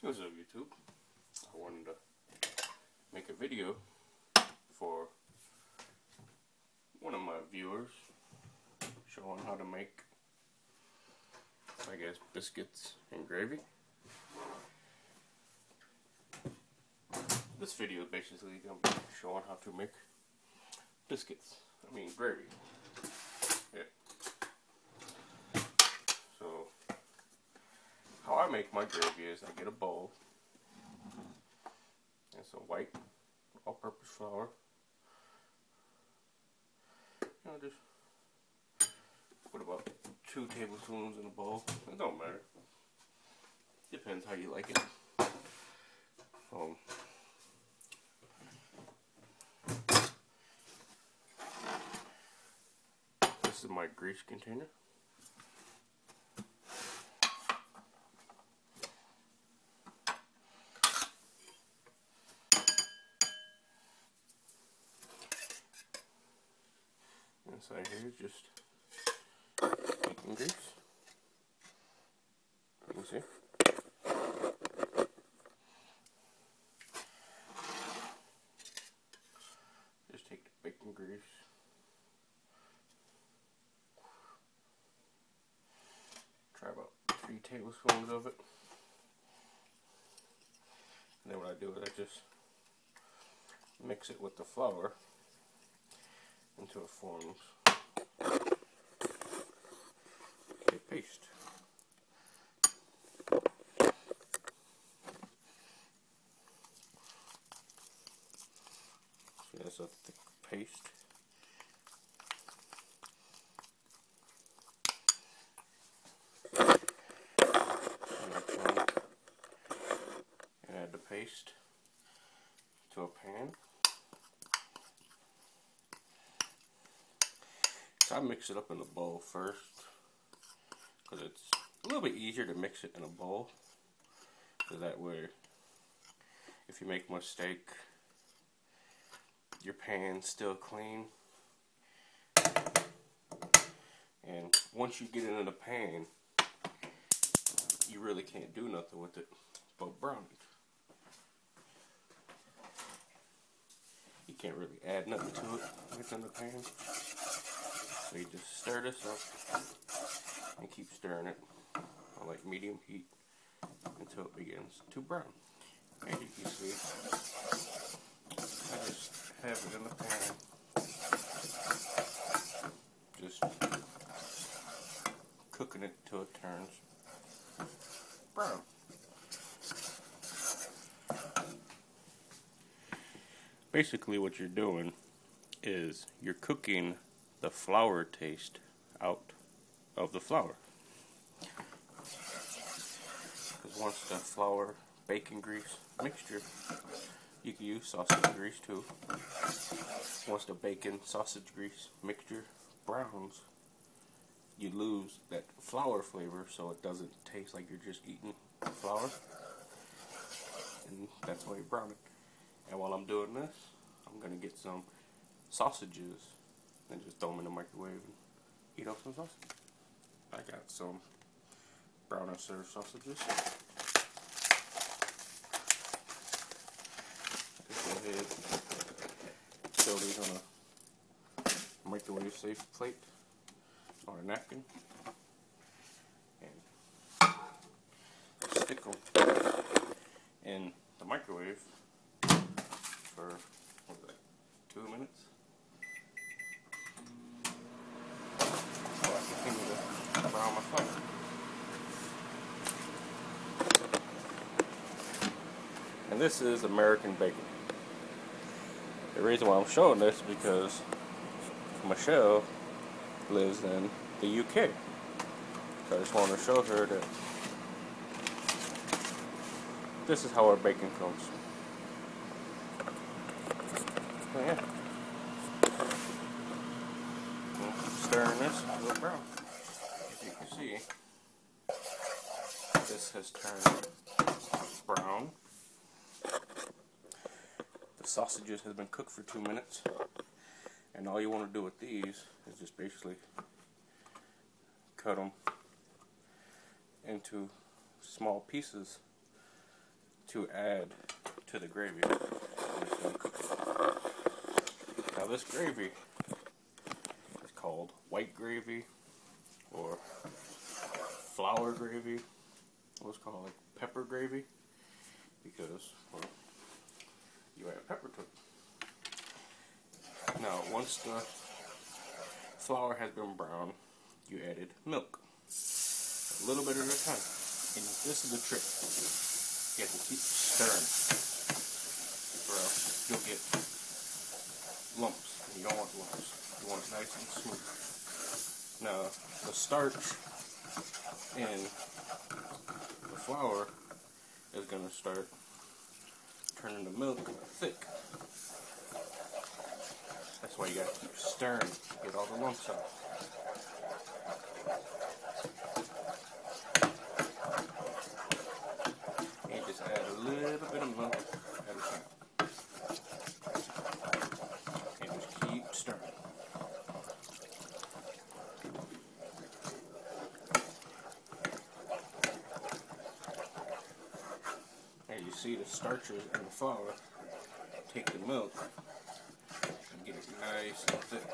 What's up, YouTube? I wanted to make a video for one of my viewers showing how to make, I guess, biscuits and gravy. This video is basically going to be showing how to make gravy. Yeah. So, how I make my gravy is I get a bowl and some white all-purpose flour. Just put about 2 tablespoons in a bowl. It don't matter. Depends how you like it. This is my grease container. Inside here is just bacon grease. You can see. Just take the bacon grease. Try about 3 tablespoons of it. And then what I do is I just mix it with the flour until it forms a paste. So that's a thick paste. And add the paste to a pan. So I mix it up in a bowl first, because it's a little bit easier to mix it in a bowl, so that way if you make a mistake, your pan's still clean. And once you get it in the pan, you really can't do nothing with it but brown it. You can't really add nothing to it when it's in the pan. So you just stir this up and keep stirring it on like medium heat until it begins to brown. And you can see, I just have it in the pan, just cooking it till it turns brown. Basically what you're doing is you're cooking the flour taste out of the flour. Because once the flour bacon grease mixture, you can use sausage grease too. Once the bacon sausage grease mixture browns, you lose that flour flavor, so it doesn't taste like you're just eating flour. And that's why you brown it. And while I'm doing this, I'm going to get some sausages and just throw them in the microwave and heat up some sausage. I got some brown and served sausages. Just go ahead, throw these on a microwave safe plate or a napkin and stick them in the microwave for, what is that, 2 minutes? So I continue to brown my flour. And this is American bacon. The reason why I'm showing this is because Michelle lives in the UK. So I just wanted to show her that this is how our bacon comes. So yeah. Stirring this until brown. As you can see, this has turned brown. The sausages has been cooked for 2 minutes. And all you want to do with these is just basically cut them into small pieces to add to the gravy. Now this gravy is called white gravy or flour gravy. What's called like pepper gravy because, well, you add pepper to it. Now once the flour has been browned, you added milk. A little bit at a time. And this is the trick. You have to keep stirring, or else you'll get lumps. And you don't want lumps. You want it nice and smooth. Now, the starch in the flour is going to start turning the milk thick. That's why you got to keep stirring to get all the lumps out. Add a little bit of milk at a time. And just keep stirring. And you see the starches in the flour take the milk and get it nice and thick.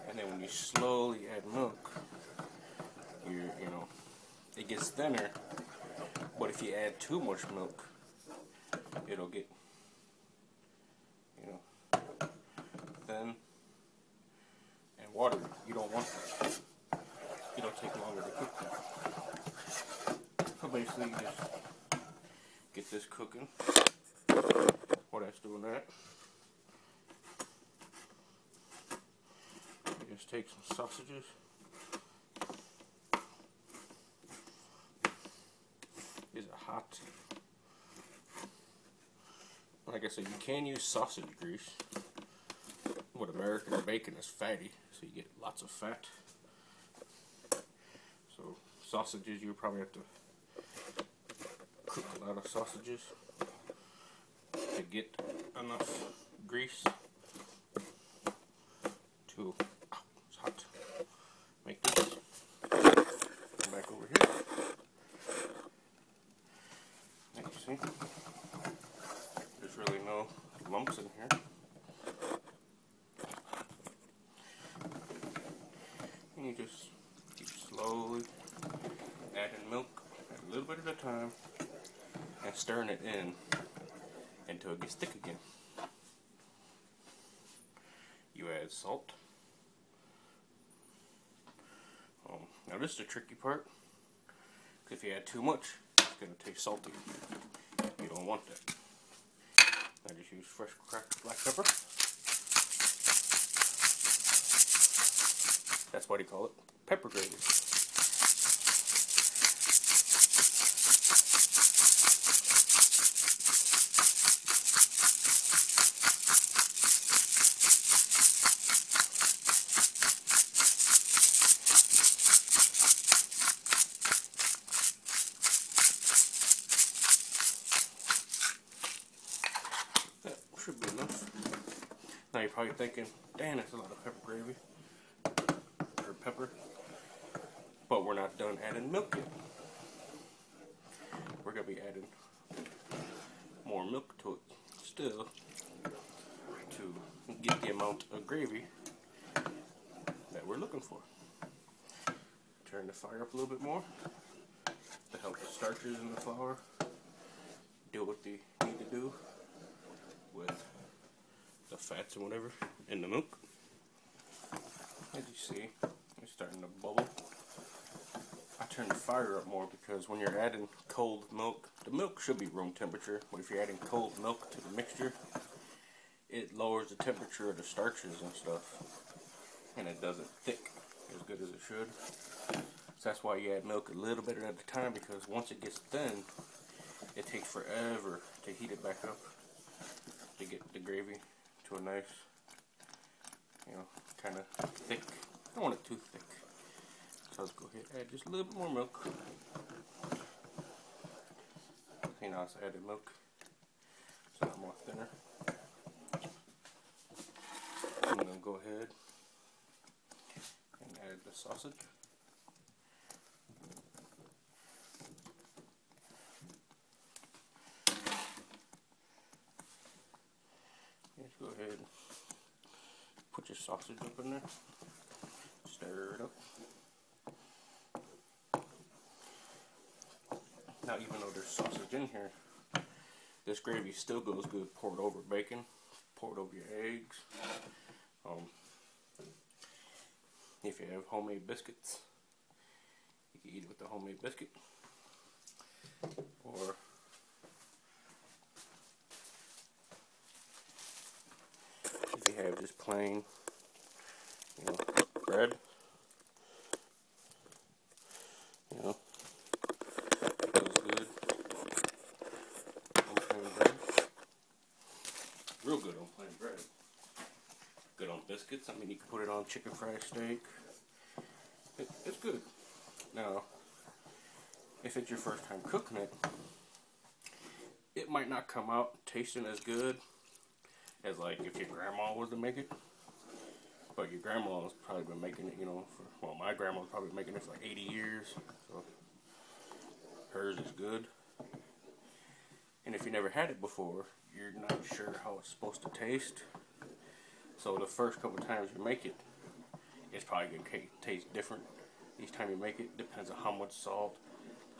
And then when you slowly add milk, you know, it gets thinner. But if you add too much milk, it'll get, you know, thin and watery. You don't want that. It'll take longer to cook that. So basically, you just get this cooking. While that's doing that, you just take some sausages. These are hot. Like I said, you can use sausage grease. What American bacon is fatty, so you get lots of fat. So sausages, you probably have to cook a lot of sausages to get enough grease to, it's hot, make this. Come back over here. See? There's really no lumps in here. And you just keep slowly adding milk a little bit at a time and stirring it in until it gets thick again. You add salt. Now this is the tricky part. Because if you add too much, it's going to taste salty. You don't want that. I just use fresh cracked black pepper. That's why they call it pepper gravy. Should be enough. Now you're probably thinking, dang, that's a lot of pepper gravy. Or pepper. But we're not done adding milk yet. We're going to be adding more milk to it still to get the amount of gravy that we're looking for. Turn the fire up a little bit more to help the starches in the flour do what they need to do with the fats and whatever in the milk. As you see, it's starting to bubble. I turn the fire up more because when you're adding cold milk, the milk should be room temperature, but if you're adding cold milk to the mixture, it lowers the temperature of the starches and stuff, and it does it thick as good as it should. So that's why you add milk a little bit at a time, because once it gets thin, it takes forever to heat it back up to get the gravy to a nice, you know, kind of thick. I don't want it too thick. So let's go ahead and add just a little bit more milk. You know, I added milk, so it's more thinner. I'm going to go ahead and add the sausage. go ahead and put your sausage up in there. Stir it up. Now, even though there's sausage in here, this gravy still goes good poured over bacon, poured over your eggs. If you have homemade biscuits, you can eat it with the homemade biscuit. Or if you have just plain, bread, goes good on plain bread. Real good on plain bread. Good on biscuits. I mean, you can put it on chicken fried steak. It's good. Now, if it's your first time cooking it, it might not come out tasting as good as like if your grandma was to make it. But your grandma's probably been making it, well, my grandma's probably making it for like 80 years. So hers is good. And if you never had it before, you're not sure how it's supposed to taste. So the first couple times you make it, it's probably going to taste different. Each time you make it, depends on how much salt,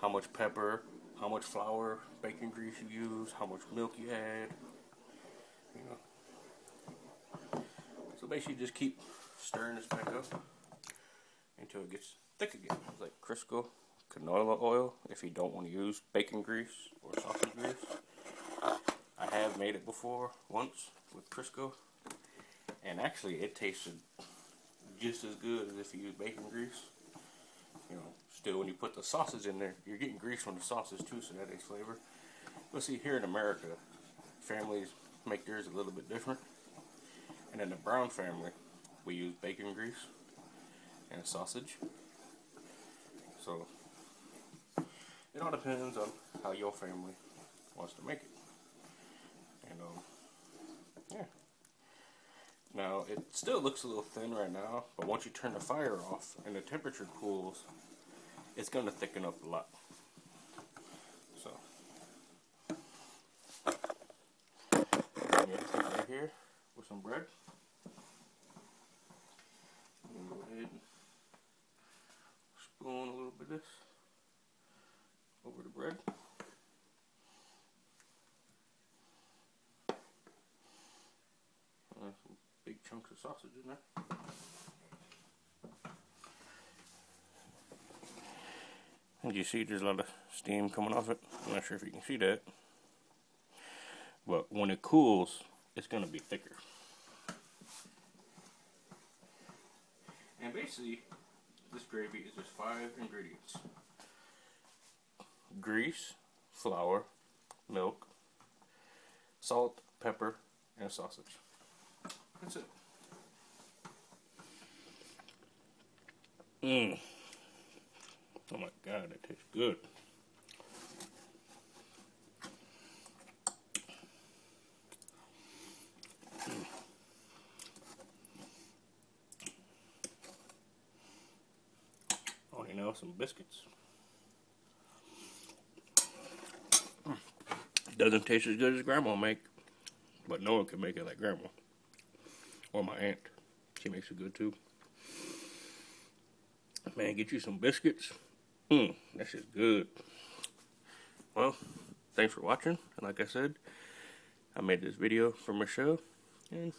how much pepper, how much flour, bacon grease you use, how much milk you add. So basically just keep stirring this back up until it gets thick again. It's like Crisco canola oil if you don't want to use bacon grease or sausage grease. I have made it before once with Crisco, and actually it tasted just as good as if you use bacon grease. Still when you put the sausage in there, you're getting grease from the sausage too, so that adds flavor. But see, here in America, families make theirs a little bit different. And in the Brown family, we use bacon grease and sausage. So it all depends on how your family wants to make it. And yeah. Now it still looks a little thin right now, but once you turn the fire off and the temperature cools, it's going to thicken up a lot. So right here with some bread. And go ahead and spoon a little bit of this over the bread. Some big chunks of sausage in there. And you see there's a lot of steam coming off it. I'm not sure if you can see that. But when it cools, it's going to be thicker. And basically, this gravy is just 5 ingredients. Grease, flour, milk, salt, pepper, and sausage. That's it. Oh my God, that tastes good. Oh, some biscuits. It doesn't taste as good as Grandma make, but no one can make it like Grandma. Or my aunt. She makes it good too. Man, get you some biscuits. That's just good. Well, thanks for watching. And like I said, I made this video for Michelle. And